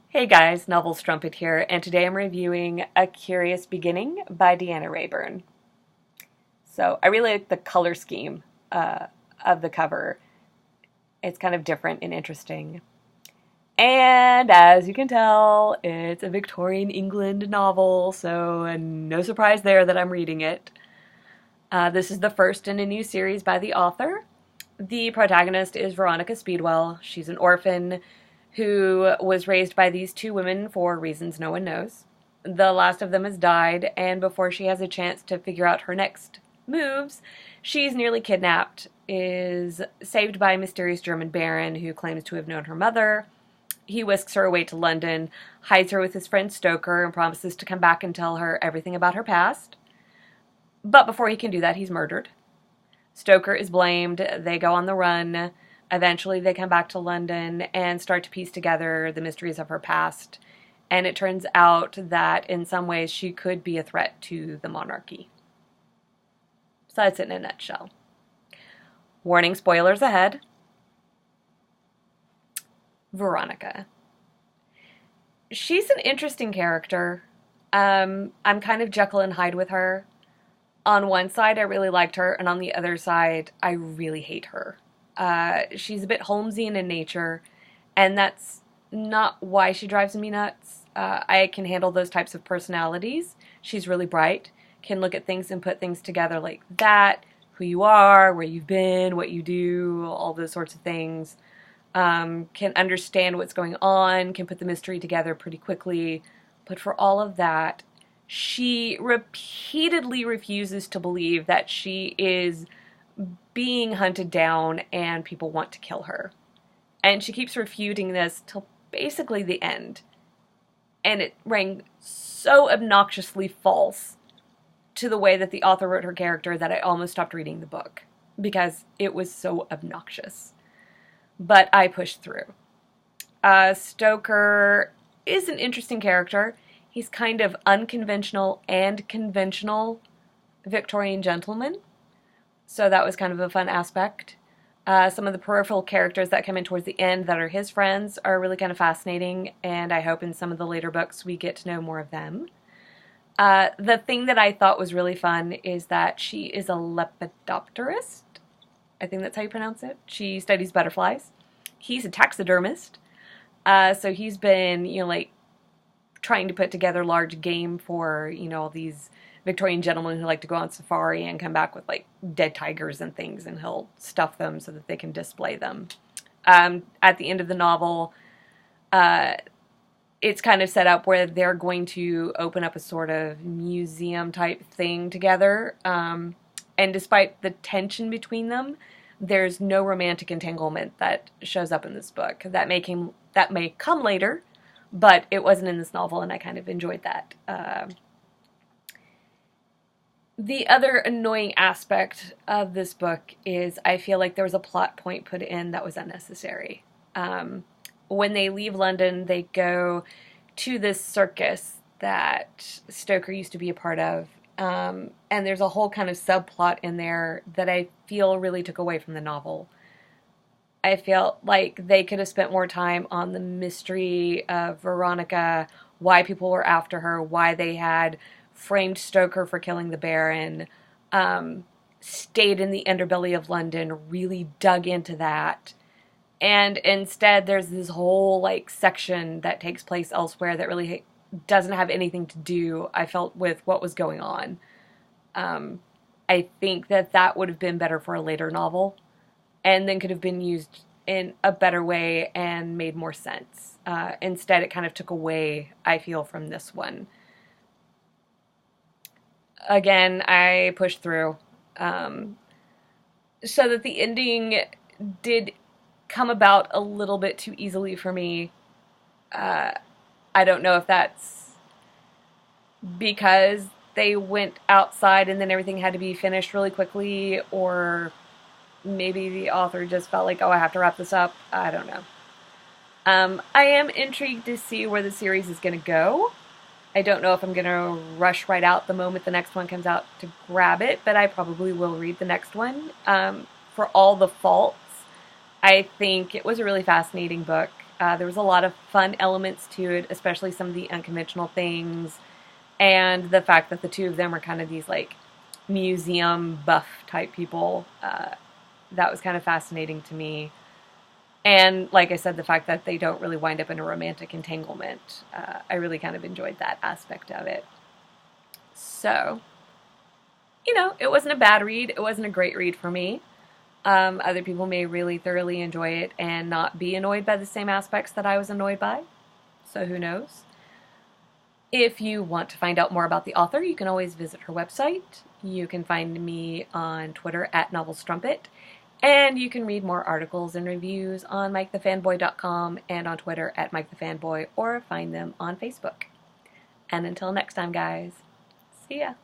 Hey guys, Novel Strumpet here, and today I'm reviewing A Curious Beginning by Deanna Raybourn. So I really like the color scheme of the cover. It's kind of different and interesting. And as you can tell, it's a Victorian England novel, so no surprise there that I'm reading it. This is the first in a new series by the author. The protagonist is Veronica Speedwell. She's an orphan who was raised by these two women for reasons no one knows. The last of them has died, and before she has a chance to figure out her next moves, she's nearly kidnapped, is saved by a mysterious German baron who claims to have known her mother. He whisks her away to London, hides her with his friend Stoker, and promises to come back and tell her everything about her past. But before he can do that, he's murdered. Stoker is blamed. They go on the run. Eventually, they come back to London and start to piece together the mysteries of her past. And it turns out that in some ways she could be a threat to the monarchy. So that's it in a nutshell. Warning, spoilers ahead. Veronica. She's an interesting character. I'm kind of Jekyll and Hyde with her. On one side, I really liked her, and on the other side, I really hate her. She's a bit Holmesian in nature, and that's not why she drives me nuts. I can handle those types of personalities. She's really bright, can look at things and put things together like that, who you are, where you've been, what you do, all those sorts of things. Can understand what's going on, can put the mystery together pretty quickly, but for all of that, she repeatedly refuses to believe that she is being hunted down and people want to kill her. And she keeps refuting this till basically the end. And it rang so obnoxiously false to the way that the author wrote her character that I almost stopped reading the book because it was so obnoxious. But I pushed through. Stoker is an interesting character. He's kind of unconventional and conventional Victorian gentleman. So that was kind of a fun aspect. Some of the peripheral characters that come in towards the end that are his friends are really kind of fascinating, and I hope in some of the later books we get to know more of them. The thing that I thought was really fun is that she is a lepidopterist. I think that's how you pronounce it. She studies butterflies. He's a taxidermist. So he's been, trying to put together large game for, all these Victorian gentlemen who like to go on safari and come back with, dead tigers and things, and he'll stuff them so that they can display them. At the end of the novel, it's kind of set up where they're going to open up a sort of museum-type thing together, and despite the tension between them, there's no romantic entanglement that shows up in this book. That may come later, but it wasn't in this novel, and I kind of enjoyed that. The other annoying aspect of this book is I feel like there was a plot point put in that was unnecessary. When they leave London, they go to this circus that Stoker used to be a part of, and there's a whole kind of subplot in there that I feel really took away from the novel. I felt like they could have spent more time on the mystery of Veronica, why people were after her, why they had framed Stoker for killing the Baron, stayed in the underbelly of London, really dug into that. And instead, there's this whole, section that takes place elsewhere that really doesn't have anything to do, I felt, with what was going on. I think that would have been better for a later novel, and then could have been used in a better way and made more sense. Instead, it kind of took away, I feel, from this one. Again, I pushed through. So that the ending did come about a little bit too easily for me. I don't know if that's because they went outside and then everything had to be finished really quickly, or maybe the author just felt like, I have to wrap this up. I don't know. I am intrigued to see where the series is going to go. I don't know if I'm going to rush right out the moment the next one comes out to grab it, but I probably will read the next one. For all the faults, I think it was a really fascinating book. There was a lot of fun elements to it, especially some of the unconventional things, and the fact that the two of them are kind of these like museum buff type people. That was kind of fascinating to me. And like I said, the fact that they don't really wind up in a romantic entanglement, I really kind of enjoyed that aspect of it. So, it wasn't a bad read. It wasn't a great read for me. Other people may really thoroughly enjoy it and not be annoyed by the same aspects that I was annoyed by. So who knows? If you want to find out more about the author, you can always visit her website. You can find me on Twitter at NovelStrumpet. And you can read more articles and reviews on MikeTheFanboy.com and on Twitter at MikeTheFanboy, or find them on Facebook. And until next time, guys, see ya.